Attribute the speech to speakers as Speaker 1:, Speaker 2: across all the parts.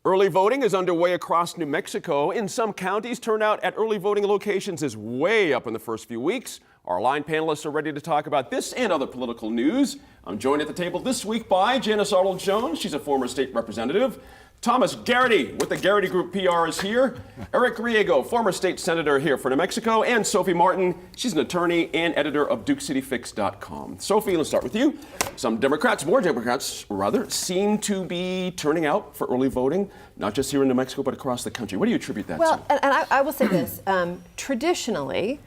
Speaker 1: Early voting is underway across New Mexico. In some counties, turnout at early voting locations is way up in the first few weeks. Our line panelists are ready to talk about this and other political news. I'm joined at the table this week by Janice Arnold-Jones. She's a former state representative. Thomas Garrity with the Garrity Group PR is here. Eric Griego, former state senator here for New Mexico. And Sophie Martin, she's an attorney and editor of DukeCityFix.com. Sophie, let's start with you. Some Democrats, more Democrats rather, seem to be turning out for early voting, not just here in New Mexico, but across the country. What do you attribute that to?
Speaker 2: Well, and I will say this, traditionally,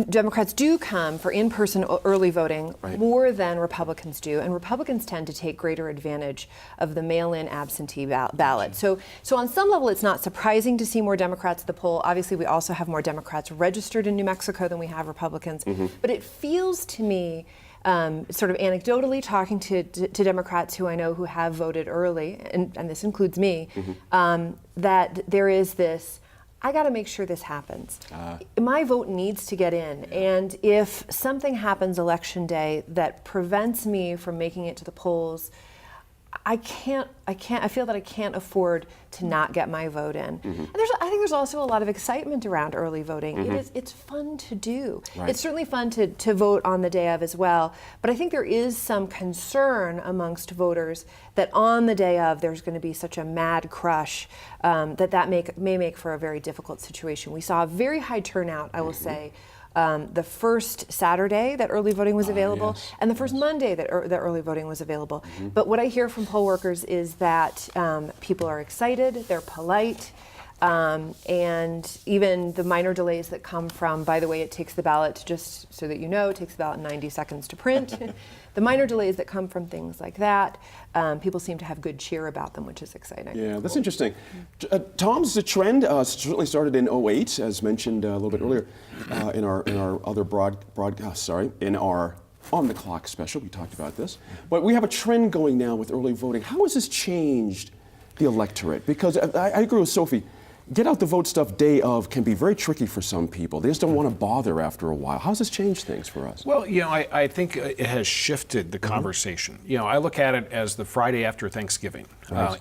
Speaker 2: Democrats do come for in-person early voting more than Republicans do, and Republicans tend to take greater advantage of the mail-in absentee ballot. So on some level, it's not surprising to see more Democrats at the poll. Obviously, we also have more Democrats registered in New Mexico than we have Republicans. But it feels to me, sort of anecdotally, talking to Democrats who I know who have voted early, and this includes me, that there is this, I got to make sure this happens. My vote needs to get in, and if something happens election day that prevents me from making it to the polls, I feel that I can't afford to not get my vote in. And I think there's also a lot of excitement around early voting. It's fun to do. It's certainly fun to vote on the day of as well, but I think there is some concern amongst voters that on the day of there's going to be such a mad crush that may make for a very difficult situation. We saw a very high turnout, I will say, the first Saturday that early voting was available, and the first Monday that early voting was available. But what I hear from poll workers is that people are excited, they're polite, and even the minor delays that come from, by the way, it takes the ballot, just so that you know, it takes about 90 seconds to print. The minor delays that come from things like that, people seem to have good cheer about them, which is exciting.
Speaker 1: Yeah, that's interesting. Tom's the trend certainly started in '08, as mentioned a little bit earlier, in our other broadcast. In our On the Clock special, we talked about this. But we have a trend going now with early voting. How has this changed the electorate? Because I agree with Sophie. Get out the vote stuff day of can be very tricky for some people. They just don't want to bother after a while. How does this change things for us?
Speaker 3: Well, I think it has shifted the conversation. I look at it as the Friday after Thanksgiving.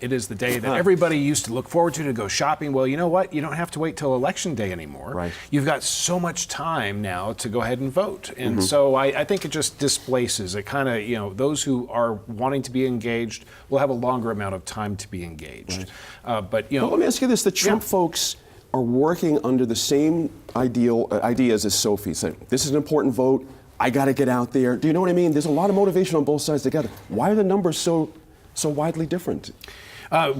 Speaker 3: It is the day that everybody used to look forward to go shopping. Well, you know what? You don't have to wait till Election Day anymore. You've got so much time now to go ahead and vote. And so I think it just displaces it. Kind of, those who are wanting to be engaged will have a longer amount of time to be engaged. But
Speaker 1: let me ask you this: the Trump folks are working under the same ideas as Sophie said. This is an important vote. I got to get out there. Do you know what I mean? There's a lot of motivation on both sides together. Why are the numbers so widely different?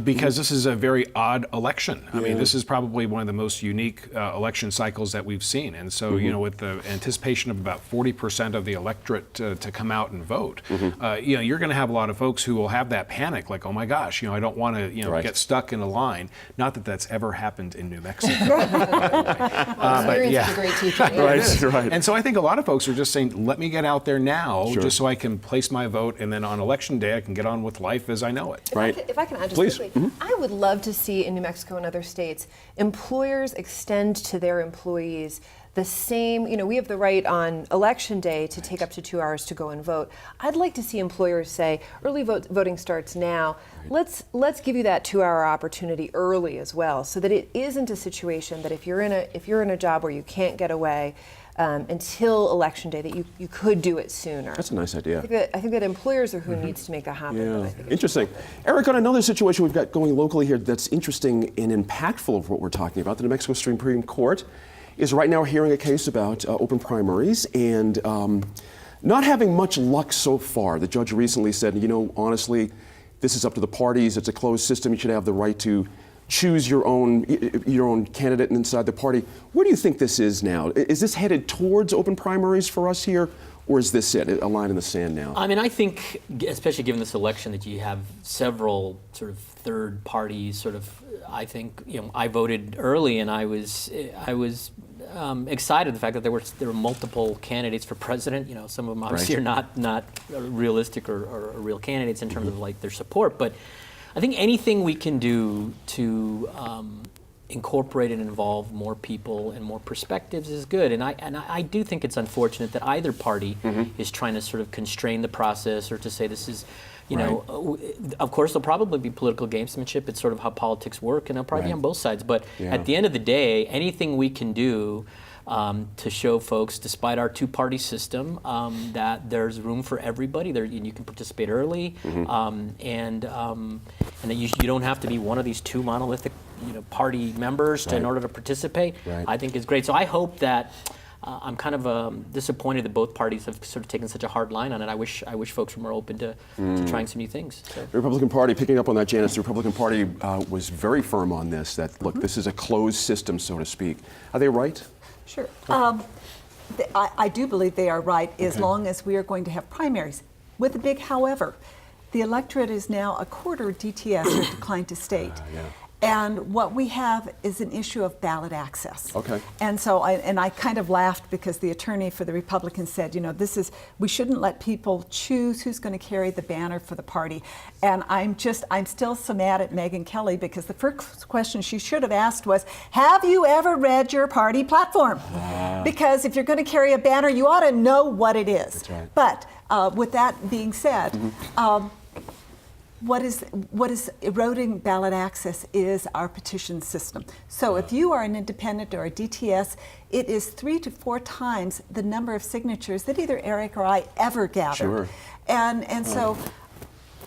Speaker 3: Because this is a very odd election. I mean, this is probably one of the most unique election cycles that we've seen. And so, with the anticipation of about 40% of the electorate to come out and vote, you're going to have a lot of folks who will have that panic, like, oh my gosh, I don't want to, get stuck in a line. Not that that's ever happened in New Mexico.
Speaker 2: Experience is a great teacher.
Speaker 1: Right.
Speaker 3: And so I think a lot of folks are just saying, let me get out there now, just so I can place my vote, and then on Election Day, I can get on with life as I know it.
Speaker 2: If I can add just quickly, I would love to see in New Mexico and other states, employers extend to their employees the same, we have the right on Election Day to take up to 2 hours to go and vote. I'd like to see employers say, early voting starts now. Let's give you that 2-hour opportunity early as well, so that it isn't a situation that if you're in a job where you can't get away until Election Day, that you could do it sooner.
Speaker 1: That's a nice idea.
Speaker 2: I think that employers are who needs to make that happen.
Speaker 1: Yeah,
Speaker 2: but I think
Speaker 1: interesting. Eric, on another situation we've got going locally here that's interesting and impactful of what we're talking about, the New Mexico Supreme Court is right now hearing a case about open primaries and not having much luck so far. The judge recently said, honestly, this is up to the parties. It's a closed system. You should have the right to choose your own candidate inside the party. Where do you think this is now? Is this headed towards open primaries for us here, or is this it, a line in the sand now?
Speaker 4: I mean, I think, especially given this election, that you have several sort of third parties. I think, I voted early, and I was excited the fact that there were multiple candidates for president. Some of them obviously are not realistic or real candidates in terms of like their support, but I think anything we can do to incorporate and involve more people and more perspectives is good. And I do think it's unfortunate that either party is trying to sort of constrain the process or to say this is You know, of course, there'll probably be political gamesmanship. It's sort of how politics work, and it'll probably be on both sides. But at the end of the day, anything we can do to show folks, despite our two-party system, that there's room for everybody. You can participate early, and that you don't have to be one of these two monolithic, party members in order to participate. I think is great. So I hope that. I'm kind of disappointed that both parties have sort of taken such a hard line on it. I wish folks were more open to trying some new things. So.
Speaker 1: The Republican Party, picking up on that, Janice, the Republican Party was very firm on this, that, look, this is a closed system, so to speak. Are they right?
Speaker 5: Sure. I do believe they are right, as long as we are going to have primaries. With a big however, the electorate is now a quarter DTS, or decline to state. And what we have is an issue of ballot access.
Speaker 1: Okay.
Speaker 5: And so I kind of laughed because the attorney for the Republicans said, we shouldn't let people choose who's going to carry the banner for the party. And I'm still so mad at Megyn Kelly, because the first question she should have asked was, have you ever read your party platform? Because if you're going to carry a banner, you ought to know what it is.
Speaker 1: That's right.
Speaker 5: But with that being said, what is eroding ballot access is our petition system. So if you are an independent or a DTS, it is 3 to 4 times the number of signatures that either Eric or I ever gathered.
Speaker 1: Sure.
Speaker 5: And so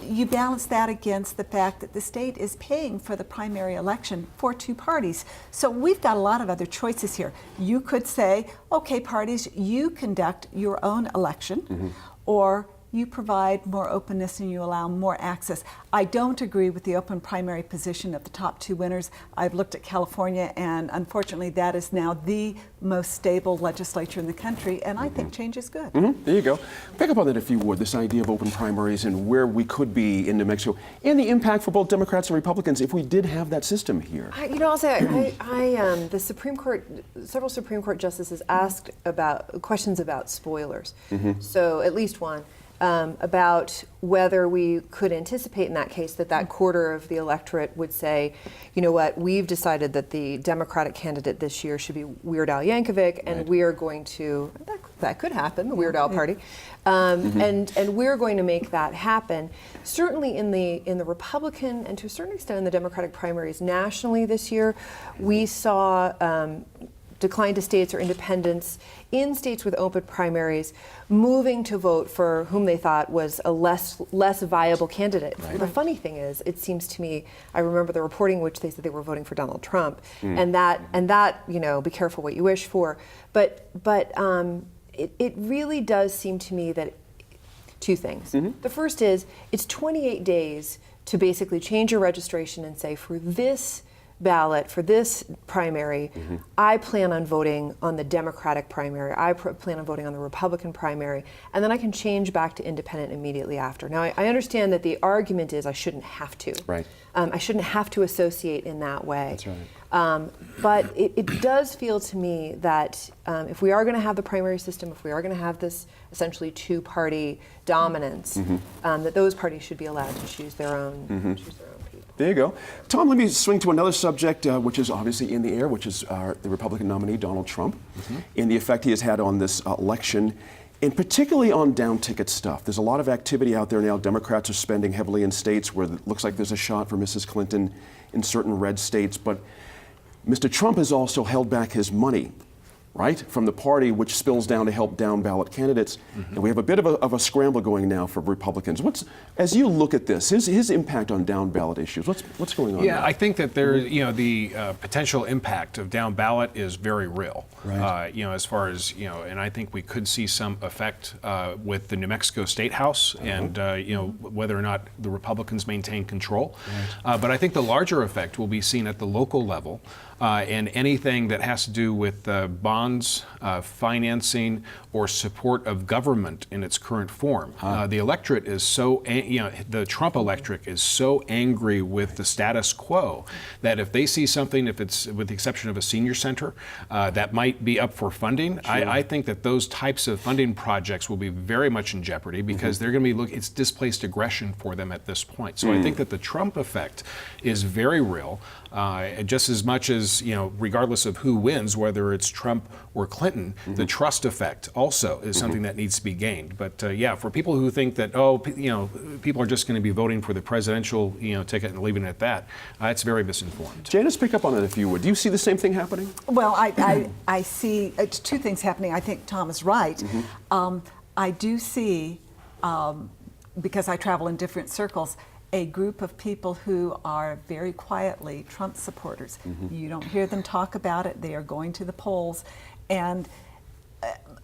Speaker 5: you balance that against the fact that the state is paying for the primary election for 2 parties. So we've got a lot of other choices here. You could say, okay, parties, you conduct your own election, or you provide more openness and you allow more access. I don't agree with the open primary position of the top 2 winners. I've looked at California, and unfortunately that is now the most stable legislature in the country, and I think change is good.
Speaker 1: There you go. Pick up on that, if you would, this idea of open primaries and where we could be in New Mexico, and the impact for both Democrats and Republicans if we did have that system here.
Speaker 2: I'll say, the Supreme Court, several Supreme Court justices asked about questions about spoilers. So at least one. About whether we could anticipate in that case that quarter of the electorate would say, you know what, we've decided that the Democratic candidate this year should be Weird Al Yankovic, and we are going to, that could happen, the Weird Al Party, and we're going to make that happen. Certainly in the Republican and to a certain extent in the Democratic primaries nationally this year, we saw decline to states or independents in states with open primaries moving to vote for whom they thought was a less viable candidate. The funny thing is, it seems to me, I remember the reporting in which they said they were voting for Donald Trump, and that be careful what you wish for. But it really does seem to me that 2 things. The first is, it's 28 days to basically change your registration and say, for this ballot, for this primary, I plan on voting on the Democratic primary, I plan on voting on the Republican primary, and then I can change back to independent immediately after. Now, I understand that the argument is I shouldn't have to.
Speaker 1: Right.
Speaker 2: I shouldn't have to associate in that way.
Speaker 1: That's right.
Speaker 2: But it does feel to me that if we are going to have the primary system, if we are going to have this essentially 2-party dominance, that those parties should be allowed to choose their own people.
Speaker 1: There you go. Tom, let me swing to another subject, which is obviously in the air, which is the Republican nominee, Donald Trump, and the effect he has had on this election, and particularly on down-ticket stuff. There's a lot of activity out there now. Democrats are spending heavily in states where it looks like there's a shot for Mrs. Clinton in certain red states, but Mr. Trump has also held back his money, right, from the party, which spills down to help down-ballot candidates. And we have a bit of a scramble going now for Republicans. As you look at this, his impact on down-ballot issues, what's going on?
Speaker 3: Yeah,
Speaker 1: there?
Speaker 3: I think that the potential impact of down-ballot is very real.
Speaker 1: Right.
Speaker 3: As far as, and I think we could see some effect with the New Mexico State House and, whether or not the Republicans maintain control. Right. But I think the larger effect will be seen at the local level. And anything that has to do with bonds, financing, or support of government in its current form. The electorate is so, the Trump electorate is so angry with the status quo that if they see something, if it's with the exception of a senior center, that might be up for funding, I think that those types of funding projects will be very much in jeopardy because they're going to be it's displaced aggression for them at this point. So I think that the Trump effect is very real. Just as much as, regardless of who wins, whether it's Trump or Clinton, the trust effect also is something that needs to be gained. But yeah, for people who think that, people are just going to be voting for the presidential, ticket and leaving it at that, it's very misinformed.
Speaker 1: Janice, pick up on that if you would. Do you see the same thing happening?
Speaker 5: Well, I see two things happening. I think Tom is right. I do see, because I travel in different circles, a group of people who are very quietly Trump supporters. You don't hear them talk about it. They are going to the polls, and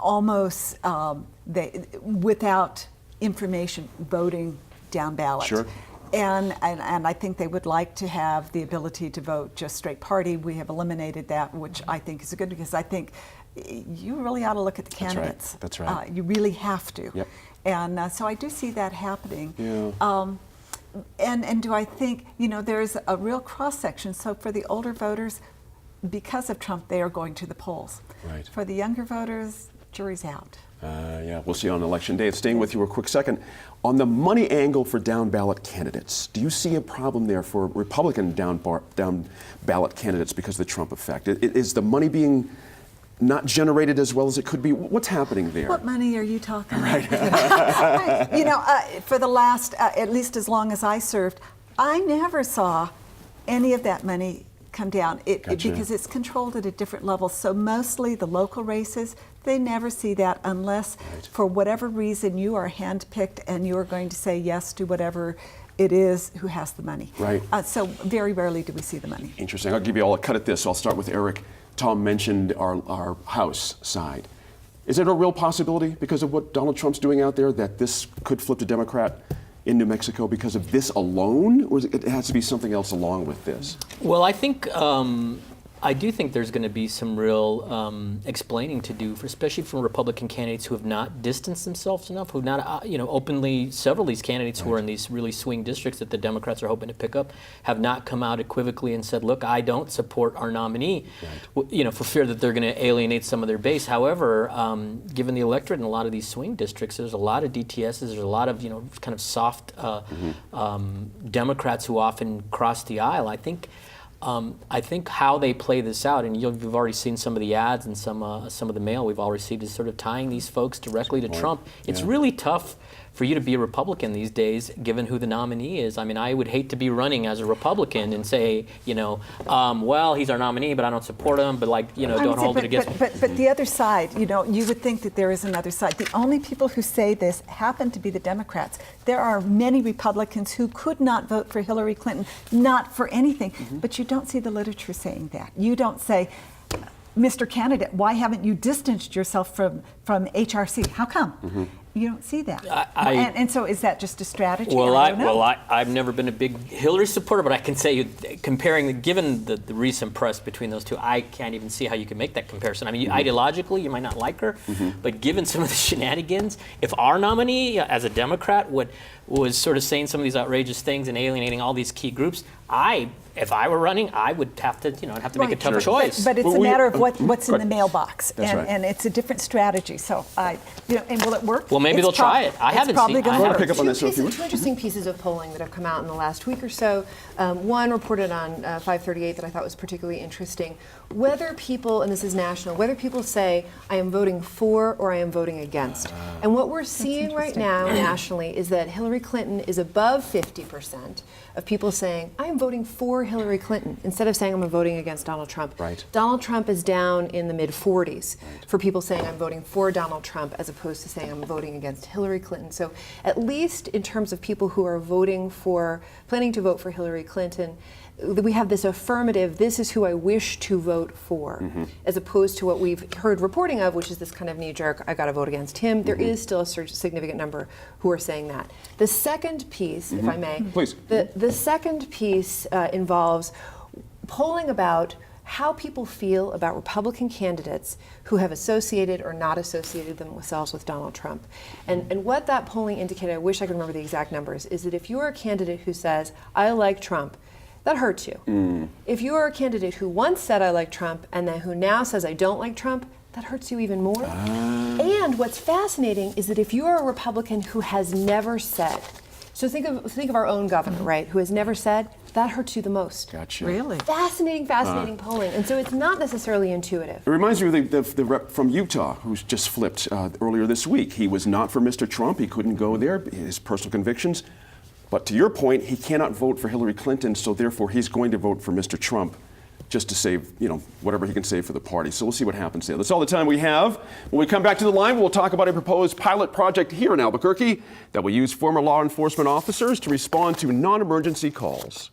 Speaker 5: almost without information, voting down ballot.
Speaker 1: Sure.
Speaker 5: And I think they would like to have the ability to vote just straight party. We have eliminated that, which I think is good, because I think you really ought to look at the candidates.
Speaker 1: That's right.
Speaker 5: You really have to.
Speaker 1: Yep.
Speaker 5: And so I do see that happening.
Speaker 1: Yeah.
Speaker 5: And do I think, there's a real cross-section. So for the older voters, because of Trump, they are going to the polls.
Speaker 1: Right.
Speaker 5: For the younger voters, jury's out.
Speaker 1: Yeah, we'll see on Election Day. Staying with you a quick second. On the money angle for down ballot candidates, do you see a problem there for Republican down ballot candidates because of the Trump effect? Is the money being not generated as well as it could be? What's happening there?
Speaker 5: What money are you talking about? For the last, at least as long as I served, I never saw any of that money come down
Speaker 1: Gotcha.
Speaker 5: because it's controlled at a different level. So mostly the local races, they never see that unless for whatever reason you are handpicked and you are going to say yes to whatever it is who has the money.
Speaker 1: Right.
Speaker 5: So very rarely do we see the money.
Speaker 1: Interesting. I'll give you all a cut at this. I'll start with Eric. Tom mentioned our House side. Is it a real possibility, because of what Donald Trump's doing out there, that this could flip to Democrat in New Mexico because of this alone, or it has to be something else along with this?
Speaker 4: Well, I do think there's going to be some real explaining to do, especially from Republican candidates who have not distanced themselves enough, who have not, openly, several of these candidates who are in these really swing districts that the Democrats are hoping to pick up, have not come out equivocally and said, look, I don't support our nominee, for fear that they're going to alienate some of their base. However, given the electorate in a lot of these swing districts, there's a lot of DTSs, there's a lot of, kind of soft Democrats who often cross the aisle. I think how they play this out, and you've already seen some of the ads and some of the mail we've all received, is sort of tying these folks directly to Trump. It's really tough for you to be a Republican these days, given who the nominee is. I mean, I would hate to be running as a Republican and say, well, he's our nominee, but I don't support him, but don't hold it against me.
Speaker 5: But the other side, you would think that there is another side. The only people who say this happen to be the Democrats. There are many Republicans who could not vote for Hillary Clinton, not for anything, but you don't see the literature saying that. You don't say, Mr. Candidate, why haven't you distanced yourself from HRC? How come? You don't see that. And so is that just a strategy?
Speaker 4: Well,
Speaker 5: I don't know.
Speaker 4: I've never been a big Hillary supporter, but I can say, given the recent press between those two, I can't even see how you can make that comparison. I mean, ideologically, you might not like her, but given some of the shenanigans, if our nominee, as a Democrat, was sort of saying some of these outrageous things and alienating all these key groups, if I were running, I would have to, I'd have to make a tough choice.
Speaker 5: But it's a matter of what's in the mailbox,
Speaker 1: That's right.
Speaker 5: and it's a different strategy. So and will it work?
Speaker 4: Well, maybe they'll try it. I haven't seen.
Speaker 5: I
Speaker 1: want to pick up on this.
Speaker 2: Two interesting pieces of polling that have come out in the last week or so. One reported on 538 that I thought was particularly interesting. Whether people, and this is national, whether people say, I am voting for or I am voting against. And what we're seeing right now nationally is that Hillary Clinton is above 50% of people saying, I am voting for Hillary Clinton, instead of saying I'm voting against Donald Trump.
Speaker 1: Right.
Speaker 2: Donald Trump is down in the mid-40s for people saying I'm voting for Donald Trump, as opposed to saying I'm voting against Hillary Clinton. So at least in terms of people who are planning to vote for Hillary Clinton, we have this affirmative, this is who I wish to vote for, as opposed to what we've heard reporting of, which is this kind of knee-jerk, I gotta vote against him. There is still a significant number who are saying that. The second piece, if I may,
Speaker 1: Please.
Speaker 2: The second piece involves polling about how people feel about Republican candidates who have associated or not associated themselves with Donald Trump. And what that polling indicated, I wish I could remember the exact numbers, is that if you're a candidate who says, I like Trump, that hurts you. If you are a candidate who once said I like Trump and then who now says I don't like Trump, that hurts you even more. And what's fascinating is that if you are a Republican who has never said, so think of our own governor, right, who has never said, that hurts you the most.
Speaker 1: Gotcha.
Speaker 5: Really?
Speaker 2: Fascinating polling. And so it's not necessarily intuitive.
Speaker 1: It reminds me of the rep from Utah who's just flipped earlier this week. He was not for Mr. Trump. He couldn't go there, his personal convictions. But to your point, he cannot vote for Hillary Clinton, so therefore he's going to vote for Mr. Trump just to save, whatever he can save for the party. So we'll see what happens there. That's all the time we have. When we come back to the line, we'll talk about a proposed pilot project here in Albuquerque that will use former law enforcement officers to respond to non-emergency calls.